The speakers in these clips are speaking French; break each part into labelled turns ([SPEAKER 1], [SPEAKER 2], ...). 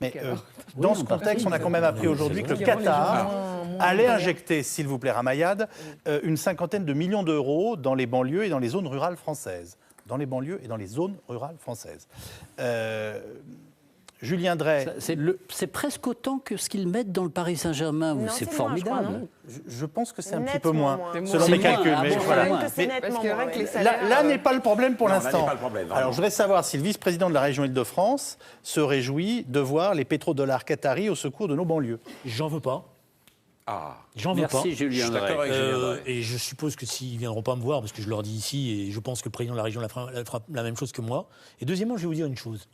[SPEAKER 1] Mais dans ce contexte, on a quand même appris aujourd'hui que le Qatar allait injecter, s'il vous plaît, Ramayad, une cinquantaine de millions d'euros dans les banlieues et dans les zones rurales françaises. Dans les banlieues et dans les zones rurales françaises. Julien Drey...
[SPEAKER 2] C'est presque autant que ce qu'ils mettent dans le Paris Saint-Germain. C'est formidable.
[SPEAKER 1] Je pense que c'est un petit peu moins, selon mes calculs. Là n'est pas le problème pour l'instant. Alors, je voudrais savoir si le vice-président de la région Île-de-France se réjouit de voir les pétrodollars qataris au secours de nos banlieues.
[SPEAKER 3] J'en veux pas.
[SPEAKER 2] J'en veux pas.
[SPEAKER 3] Julien Drey. Et je suppose que s'ils ne viendront pas me voir, parce que je leur dis ici, et je pense que le président de la région fera la même chose que moi. Et deuxièmement, je vais vous dire une chose.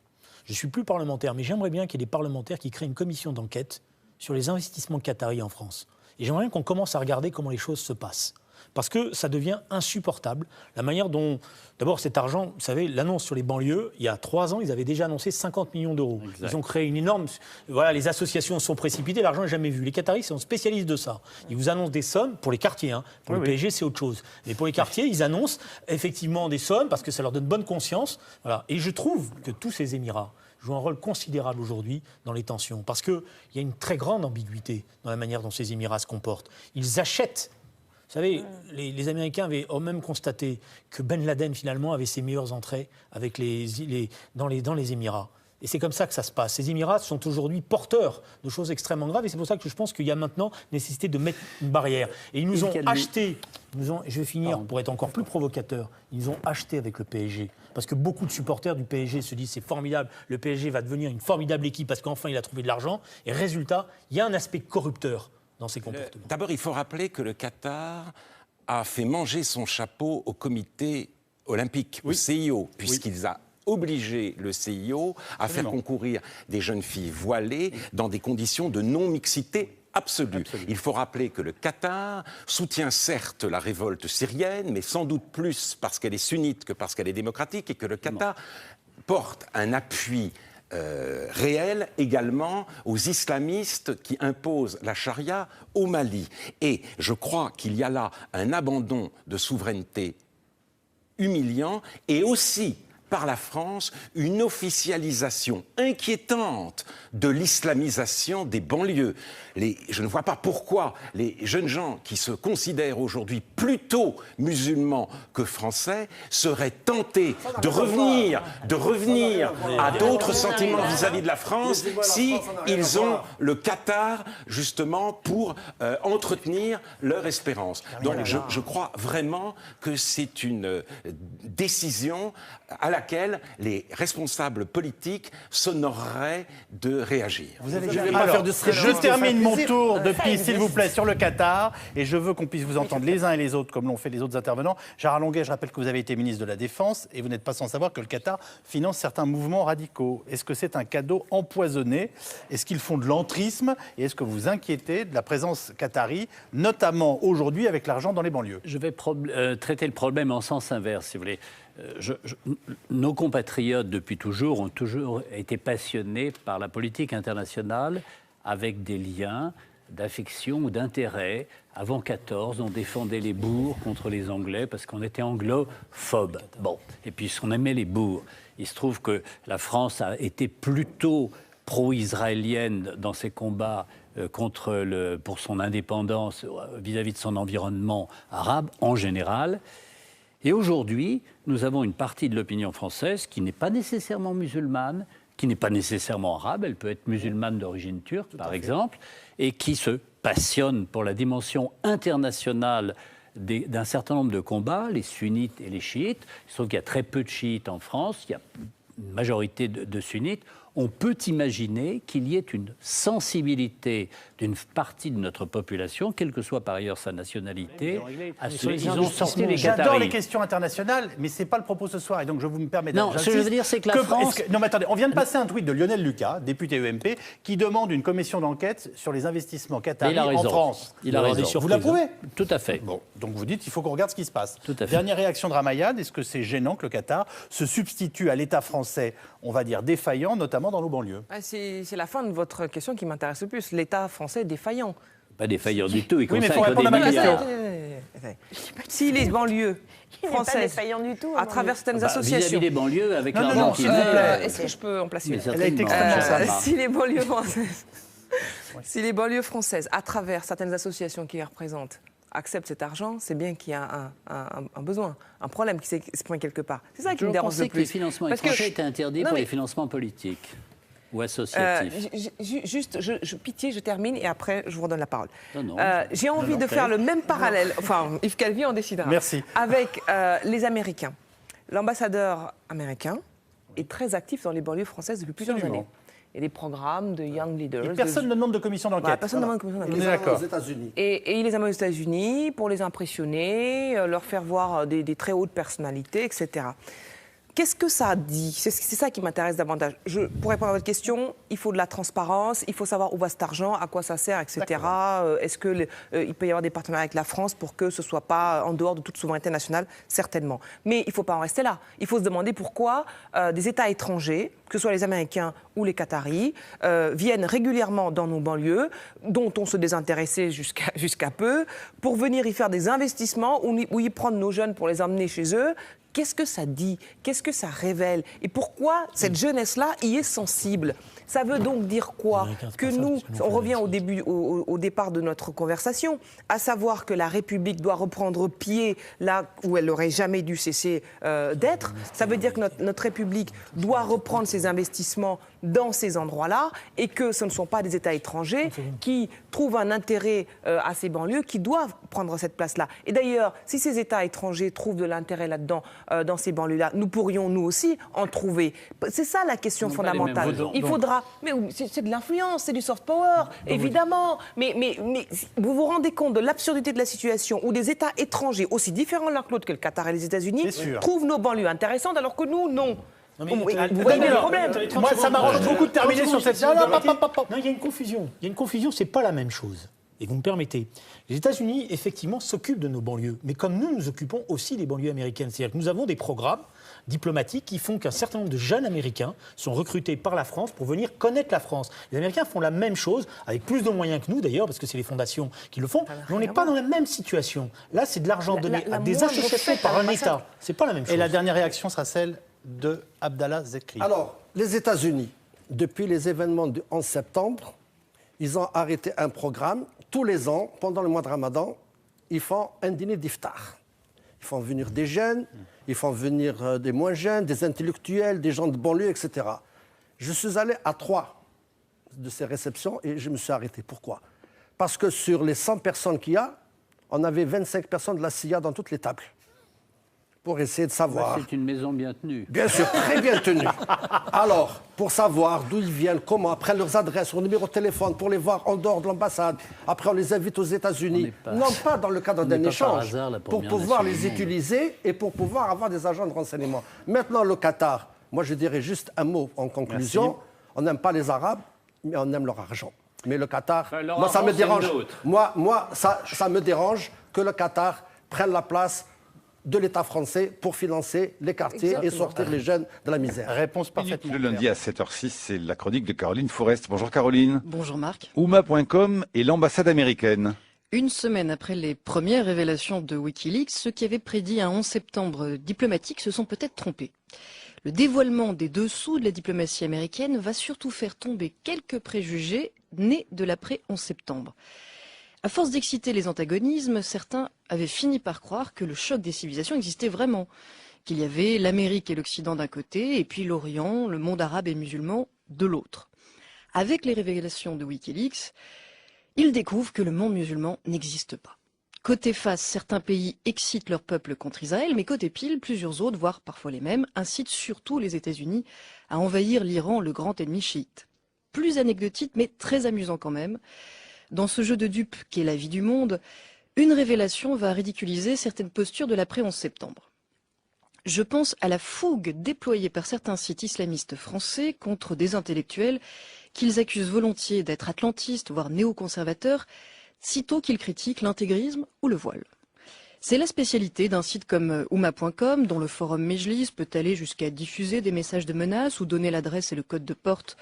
[SPEAKER 3] Je ne suis plus parlementaire, mais j'aimerais bien qu'il y ait des parlementaires qui créent une commission d'enquête sur les investissements qataris en France. Et j'aimerais bien qu'on commence à regarder comment les choses se passent. Parce que ça devient insupportable. La manière dont... D'abord, cet argent, vous savez, l'annonce sur les banlieues, il y a 3 ans, ils avaient déjà annoncé 50 millions d'euros. Exact. Ils ont créé une énorme... Voilà, les associations sont précipitées, l'argent n'est jamais vu. Les Qataris sont spécialistes de ça. Ils vous annoncent des sommes pour les quartiers. Hein. Pour le PSG, c'est autre chose. Mais pour les quartiers, ils annoncent effectivement des sommes parce que ça leur donne bonne conscience. Voilà. Et je trouve que tous ces Émirats jouent un rôle considérable aujourd'hui dans les tensions. Parce qu'il y a une très grande ambiguïté dans la manière dont ces Émirats se comportent. Ils achètent. Vous savez, les Américains ont même constaté que Ben Laden, finalement, avait ses meilleures entrées avec dans les Émirats. Et c'est comme ça que ça se passe. Ces Émirats sont aujourd'hui porteurs de choses extrêmement graves. Et c'est pour ça que je pense qu'il y a maintenant nécessité de mettre une barrière. Et ils nous ont acheté, je vais finir pour être encore plus provocateur, ils nous ont acheté avec le PSG. Parce que beaucoup de supporters du PSG se disent c'est formidable, le PSG va devenir une formidable équipe parce qu'enfin il a trouvé de l'argent. Et résultat, il y a un aspect corrupteur dans ces comportements.
[SPEAKER 4] D'abord, il faut rappeler que le Qatar a fait manger son chapeau au comité olympique, au CIO, puisqu'ils ont obligé le CIO à faire concourir des jeunes filles voilées dans des conditions de non-mixité absolue. Il faut rappeler que le Qatar soutient certes la révolte syrienne, mais sans doute plus parce qu'elle est sunnite que parce qu'elle est démocratique, et que le Qatar porte un appui réel également aux islamistes qui imposent la charia au Mali. Et je crois qu'il y a là un abandon de souveraineté humiliant et aussi par la France une officialisation inquiétante de l'islamisation des banlieues. Je ne vois pas pourquoi les jeunes gens qui se considèrent aujourd'hui plutôt musulmans que français seraient tentés de revenir à d'autres sentiments vis-à-vis de la France si ils ont le Qatar justement pour entretenir leur espérance. Donc je crois vraiment que c'est une décision à laquelle les responsables politiques s'honoreraient de réagir.
[SPEAKER 1] Je termine mon tour de piste, s'il vous plaît, sur le Qatar, et je veux qu'on puisse vous entendre les uns et les autres, comme l'ont fait les autres intervenants. Gérard Longuet, je rappelle que vous avez été ministre de la Défense, et vous n'êtes pas sans savoir que le Qatar finance certains mouvements radicaux. Est-ce que c'est un cadeau empoisonné? Est-ce qu'ils font de l'entrisme? Et est-ce que vous vous inquiétez de la présence qatari, notamment aujourd'hui avec l'argent dans les banlieues?
[SPEAKER 2] Je vais traiter le problème en sens inverse, si vous voulez. Nos compatriotes, depuis toujours, ont toujours été passionnés par la politique internationale avec des liens d'affection ou d'intérêt. Avant 14, on défendait les boers contre les Anglais parce qu'on était anglophobes. Bon, et puis on aimait les boers. Il se trouve que la France a été plutôt pro-israélienne dans ses combats pour son indépendance vis-à-vis de son environnement arabe en général. Et aujourd'hui, nous avons une partie de l'opinion française qui n'est pas nécessairement musulmane, qui n'est pas nécessairement arabe, elle peut être musulmane d'origine turque, par exemple, et qui se passionne pour la dimension internationale d'un certain nombre de combats, les sunnites et les chiites. Il se trouve qu'il y a très peu de chiites en France, il y a une majorité de sunnites. On peut imaginer qu'il y ait une sensibilité d'une partie de notre population, quelle que soit par ailleurs sa nationalité, à ceux qui ont sorti les Qataris.
[SPEAKER 1] J'adore les questions internationales, mais ce n'est pas le propos ce soir, et donc je vous me permets
[SPEAKER 2] Non, ce que je veux dire, c'est que la France...
[SPEAKER 1] Non, mais attendez, on vient de passer un tweet de Lionel Lucas, député UMP, qui demande une commission d'enquête sur les investissements qataris en France.
[SPEAKER 2] Il a raison.
[SPEAKER 1] Vous l'approuvez?
[SPEAKER 2] Tout à fait.
[SPEAKER 1] Bon, donc vous dites qu'il faut qu'on regarde ce qui se passe.
[SPEAKER 2] Tout à fait.
[SPEAKER 1] Dernière réaction de Ramayad, est-ce que c'est gênant que le Qatar se substitue à l'État français, on va dire défaillant, notamment dans nos banlieues?
[SPEAKER 5] C'est la fin de votre question qui m'intéresse le plus. L'État français défaillant.
[SPEAKER 2] Pas défaillant du tout.
[SPEAKER 1] Oui, mais il faut répondre à ma question.
[SPEAKER 5] Si les banlieues françaises,
[SPEAKER 6] du tout,
[SPEAKER 5] à travers certaines associations...
[SPEAKER 2] Vis-à-vis des banlieues, avec
[SPEAKER 1] Non,
[SPEAKER 2] l'argent qui met...
[SPEAKER 5] Est-ce que je peux en placer une?
[SPEAKER 1] Elle a été extrêmement sympa.
[SPEAKER 5] Si les banlieues françaises... Si les banlieues françaises, à travers certaines associations qui les représentent, acceptent cet argent, c'est bien qu'il y a un besoin, un problème qui s'exprime quelque part. C'est ça qui me dérange le plus.
[SPEAKER 2] Je pensais que les financements étrangers étaient interdits pour les financements politiques ou associatifs.
[SPEAKER 5] Juste, pitié, je termine et après je vous redonne la parole.
[SPEAKER 2] Non.
[SPEAKER 5] J'ai envie de faire le même parallèle, enfin Yves Calvi en décidera.
[SPEAKER 1] Merci.
[SPEAKER 5] Avec les Américains. L'ambassadeur américain est très actif dans les banlieues françaises depuis plusieurs années. Il y a des programmes de Young Leaders.
[SPEAKER 1] Et personne ne demande de commission d'enquête.
[SPEAKER 5] Voilà, personne ne demande de commission d'enquête.
[SPEAKER 1] On est d'accord.
[SPEAKER 7] Aux États-Unis.
[SPEAKER 5] Et il les amène aux États-Unis pour les impressionner, leur faire voir des très hautes personnalités, etc. Qu'est-ce que ça dit? C'est ça qui m'intéresse davantage. Pour répondre à votre question, il faut de la transparence, il faut savoir où va cet argent, à quoi ça sert, etc. Est-ce qu'il peut y avoir des partenariats avec la France pour que ce ne soit pas en dehors de toute souveraineté nationale? Certainement. Mais il ne faut pas en rester là. Il faut se demander pourquoi des États étrangers, que ce soit les Américains ou les Qataris, viennent régulièrement dans nos banlieues, dont on se désintéressait jusqu'à peu, pour venir y faire des investissements ou y prendre nos jeunes pour les emmener chez eux. Qu'est-ce que ça dit? Qu'est-ce que ça révèle? Et pourquoi cette jeunesse-là y est sensible? Ça veut donc dire quoi? Que nous, on revient au départ de notre conversation, à savoir que la République doit reprendre pied là où elle n'aurait jamais dû cesser d'être. Ça veut dire que notre République doit reprendre ses investissements dans ces endroits-là et que ce ne sont pas des États étrangers qui trouvent un intérêt à ces banlieues qui doivent prendre cette place-là. Et d'ailleurs, si ces États étrangers trouvent de l'intérêt là-dedans, dans ces banlieues-là, nous pourrions nous aussi en trouver. C'est ça la question fondamentale. Il faudra... Mais c'est de l'influence, c'est du soft power, évidemment. Mais vous vous rendez compte de l'absurdité de la situation où des États étrangers, aussi différents l'un que l'autre que le Qatar et les États-Unis, trouvent nos banlieues intéressantes alors que nous, non.
[SPEAKER 3] Vous
[SPEAKER 5] voyez bien le problème.
[SPEAKER 1] Moi, ça m'arrange beaucoup de terminer sur cette...
[SPEAKER 3] Non, il y a une confusion. Il y a une confusion, c'est pas la même chose. Et vous me permettez. Les États-Unis, effectivement, s'occupent de nos banlieues. Mais comme nous, nous occupons aussi des banlieues américaines. C'est-à-dire que nous avons des programmes diplomatiques qui font qu'un certain nombre de jeunes Américains sont recrutés par la France pour venir connaître la France. Les Américains font la même chose, avec plus de moyens que nous d'ailleurs, parce que c'est les fondations qui le font. Mais on n'est pas dans la même situation. Là, c'est de l'argent donné à des associations par un État. C'est pas la même chose.
[SPEAKER 1] Et la dernière réaction sera celle de Abdallah Zekri.
[SPEAKER 7] Alors, les États-Unis, depuis les événements du 11 septembre, ils ont arrêté un programme. Tous les ans, pendant le mois de Ramadan, ils font un dîner d'iftar. Ils font venir des jeunes, ils font venir des moins jeunes, des intellectuels, des gens de banlieue, etc. Je suis allé à 3 de ces réceptions et je me suis arrêté. Pourquoi? Parce que sur les 100 personnes qu'il y a, on avait 25 personnes de la CIA dans toutes les tables. Pour essayer de savoir...
[SPEAKER 2] C'est une maison bien tenue.
[SPEAKER 7] Bien sûr, très bien tenue. Alors, pour savoir d'où ils viennent, comment, après leurs adresses, leur numéro de téléphone, pour les voir en dehors de l'ambassade. Après, on les invite aux États-Unis. Non pas dans le cadre d'un échange, pour pouvoir les utiliser et pour pouvoir avoir des agents de renseignement. Maintenant, le Qatar, moi je dirais juste un mot en conclusion. Merci. On n'aime pas les Arabes, mais on aime leur argent. Mais le Qatar, moi ça me dérange. Moi, ça me dérange que le Qatar prenne la place de l'État français pour financer les quartiers et sortir les jeunes de la misère.
[SPEAKER 1] Réponse parfaitement.
[SPEAKER 8] Le lundi à 7h06, c'est la chronique de Caroline Forest. Bonjour Caroline.
[SPEAKER 9] Bonjour Marc.
[SPEAKER 8] Ouma.com et l'ambassade américaine.
[SPEAKER 9] Une semaine après les premières révélations de Wikileaks, ceux qui avaient prédit un 11 septembre diplomatique se sont peut-être trompés. Le dévoilement des dessous de la diplomatie américaine va surtout faire tomber quelques préjugés nés de l'après-11 septembre. À force d'exciter les antagonismes, certains avaient fini par croire que le choc des civilisations existait vraiment, qu'il y avait l'Amérique et l'Occident d'un côté, et puis l'Orient, le monde arabe et musulman de l'autre. Avec les révélations de Wikileaks, ils découvrent que le monde musulman n'existe pas. Côté face, certains pays excitent leur peuple contre Israël, mais côté pile, plusieurs autres, voire parfois les mêmes, incitent surtout les États-Unis à envahir l'Iran, le grand ennemi chiite. Plus anecdotique, mais très amusant quand même. Dans ce jeu de dupes qu'est la vie du monde, une révélation va ridiculiser certaines postures de l'après-11 septembre. Je pense à la fougue déployée par certains sites islamistes français contre des intellectuels qu'ils accusent volontiers d'être atlantistes, voire néoconservateurs, sitôt qu'ils critiquent l'intégrisme ou le voile. C'est la spécialité d'un site comme Ouma.com, dont le forum Mejlis peut aller jusqu'à diffuser des messages de menaces ou donner l'adresse et le code de porte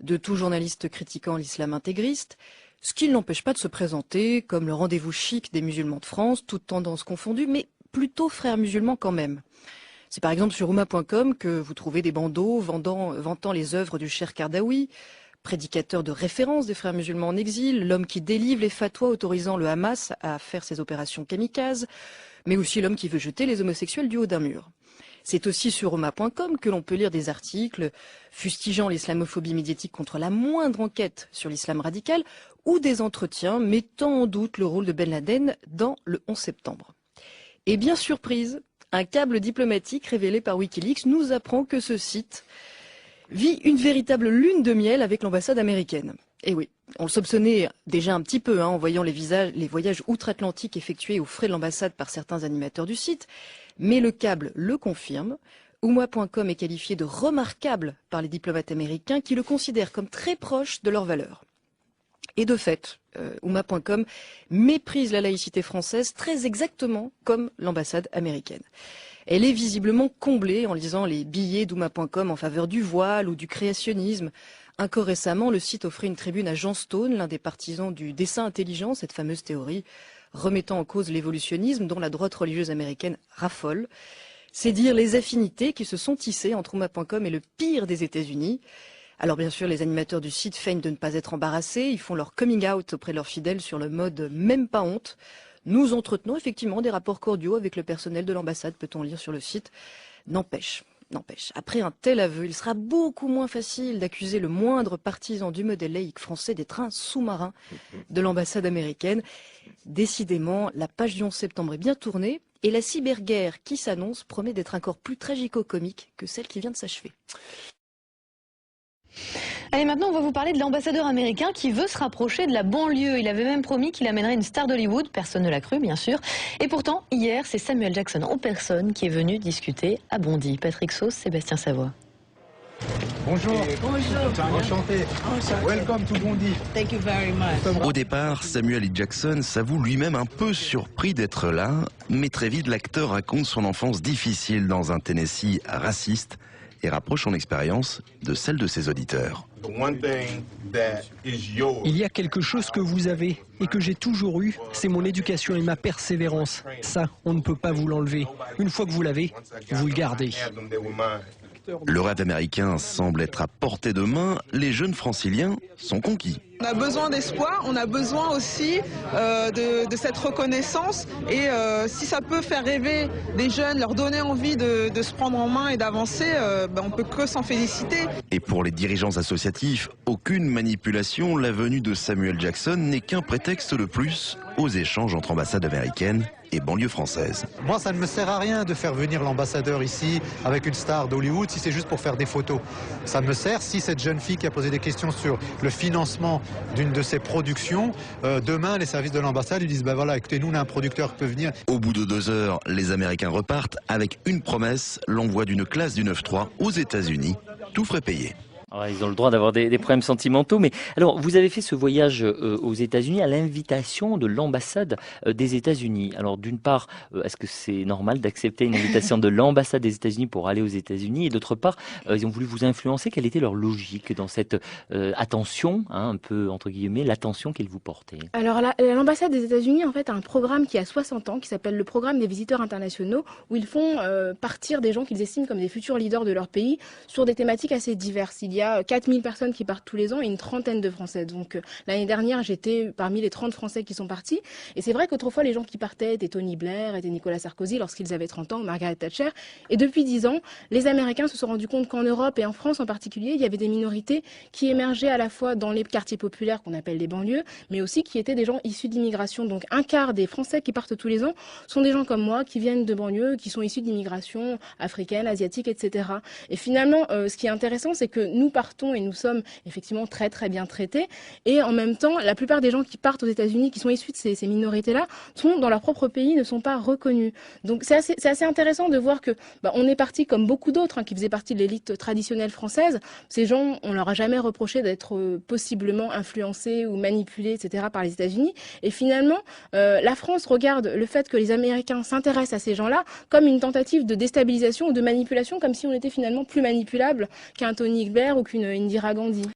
[SPEAKER 9] de tout journaliste critiquant l'islam intégriste. Ce qui ne l'empêche pas de se présenter comme le rendez-vous chic des musulmans de France, toutes tendances confondues, mais plutôt frères musulmans quand même. C'est par exemple sur Oumma.com que vous trouvez des bandeaux vantant les œuvres du Cheikh Kardaoui, prédicateur de référence des frères musulmans en exil, l'homme qui délivre les fatwas autorisant le Hamas à faire ses opérations kamikazes, mais aussi l'homme qui veut jeter les homosexuels du haut d'un mur. C'est aussi sur Oumma.com que l'on peut lire des articles fustigeant l'islamophobie médiatique contre la moindre enquête sur l'islam radical ou des entretiens mettant en doute le rôle de Ben Laden dans le 11 septembre. Et bien surprise, un câble diplomatique révélé par Wikileaks nous apprend que ce site vit une véritable lune de miel avec l'ambassade américaine. Et oui, on le soupçonnait déjà un petit peu en voyant les voyages outre-Atlantique effectués aux frais de l'ambassade par certains animateurs du site, mais le câble le confirme. Oumma.com est qualifié de remarquable par les diplomates américains qui le considèrent comme très proche de leurs valeurs. Et de fait, Oumma.com méprise la laïcité française très exactement comme l'ambassade américaine. Elle est visiblement comblée en lisant les billets d'Oumma.com en faveur du voile ou du créationnisme. Encore récemment, le site offrait une tribune à Jean Stone, l'un des partisans du dessin intelligent, cette fameuse théorie remettant en cause l'évolutionnisme dont la droite religieuse américaine raffole. C'est dire les affinités qui se sont tissées entre Oumma.com et le pire des États-Unis. Alors bien sûr, les animateurs du site feignent de ne pas être embarrassés, ils font leur coming out auprès de leurs fidèles sur le mode « même pas honte ». Nous entretenons effectivement des rapports cordiaux avec le personnel de l'ambassade, peut-on lire sur le site. N'empêche, après un tel aveu, il sera beaucoup moins facile d'accuser le moindre partisan du modèle laïque français d'être un sous-marin de l'ambassade américaine. Décidément, la page du 11 septembre est bien tournée et la cyberguerre qui s'annonce promet d'être encore plus tragico-comique que celle qui vient de s'achever.
[SPEAKER 6] Allez, maintenant on va vous parler de l'ambassadeur américain qui veut se rapprocher de la banlieue. Il avait même promis qu'il amènerait une star d'Hollywood, personne ne l'a cru bien sûr. Et pourtant, hier, c'est Samuel Jackson en personne qui est venu discuter à Bondy. Patrick Sauce, Sébastien Savoie.
[SPEAKER 10] Bonjour. Bonjour. Enchanté. Welcome to Bondy.
[SPEAKER 11] Thank you very much.
[SPEAKER 12] Au départ, Samuel L. Jackson s'avoue lui-même un peu surpris d'être là, mais très vite l'acteur raconte son enfance difficile dans un Tennessee raciste et rapproche son expérience de celle de ses auditeurs.
[SPEAKER 13] Il y a quelque chose que vous avez et que j'ai toujours eu, c'est mon éducation et ma persévérance. Ça, on ne peut pas vous l'enlever. Une fois que vous l'avez, vous le gardez.
[SPEAKER 12] Le rêve américain semble être à portée de main, les jeunes franciliens sont conquis.
[SPEAKER 14] On a besoin d'espoir, on a besoin aussi de cette reconnaissance et si ça peut faire rêver des jeunes, leur donner envie de se prendre en main et d'avancer, on peut que s'en féliciter.
[SPEAKER 12] Et pour les dirigeants associatifs, aucune manipulation, la venue de Samuel Jackson n'est qu'un prétexte de plus aux échanges entre ambassades américaines et banlieues françaises.
[SPEAKER 10] Moi, ça ne me sert à rien de faire venir l'ambassadeur ici avec une star d'Hollywood si c'est juste pour faire des photos. Ça me sert si cette jeune fille qui a posé des questions sur le financement d'une de ses productions, demain les services de l'ambassade lui disent ben voilà, écoutez, nous on a un producteur qui peut venir.
[SPEAKER 12] Au bout de 2 heures, les Américains repartent avec une promesse, l'envoi d'une classe du 9-3 aux États-Unis, tout frais payé.
[SPEAKER 15] Alors, ils ont le droit d'avoir des problèmes sentimentaux, mais alors vous avez fait ce voyage aux États-Unis à l'invitation de l'ambassade des États-Unis. Alors d'une part, est-ce que c'est normal d'accepter une invitation de l'ambassade des États-Unis pour aller aux États-Unis? Et d'autre part, ils ont voulu vous influencer. Quelle était leur logique dans cette attention, un peu entre guillemets, l'attention qu'ils vous portaient?
[SPEAKER 16] Alors l'ambassade des États-Unis en fait a un programme qui a 60 ans, qui s'appelle le programme des visiteurs internationaux, où ils font partir des gens qu'ils estiment comme des futurs leaders de leur pays sur des thématiques assez diverses. Il y a 4000 personnes qui partent tous les ans et une trentaine de Français. Donc l'année dernière, j'étais parmi les 30 Français qui sont partis. Et c'est vrai qu'autrefois, les gens qui partaient étaient Tony Blair, étaient Nicolas Sarkozy lorsqu'ils avaient 30 ans, Margaret Thatcher. Et depuis 10 ans, les Américains se sont rendus compte qu'en Europe et en France en particulier, il y avait des minorités qui émergeaient à la fois dans les quartiers populaires qu'on appelle les banlieues, mais aussi qui étaient des gens issus d'immigration. Donc un quart des Français qui partent tous les ans sont des gens comme moi qui viennent de banlieues, qui sont issus d'immigration africaine, asiatique, etc. Et finalement, ce qui est intéressant, c'est que nous partons et nous sommes effectivement très très bien traités. Et en même temps, la plupart des gens qui partent aux États-Unis, qui sont issus de ces minorités-là, sont dans leur propre pays, ne sont pas reconnus. Donc c'est assez intéressant de voir que on est parti comme beaucoup d'autres qui faisaient partie de l'élite traditionnelle française. Ces gens, on leur a jamais reproché d'être possiblement influencés ou manipulés, etc. par les États-Unis. Et finalement, la France regarde le fait que les Américains s'intéressent à ces gens-là comme une tentative de déstabilisation ou de manipulation, comme si on était finalement plus manipulable qu'un Tony Blair ou qu'une Indira Gandhi.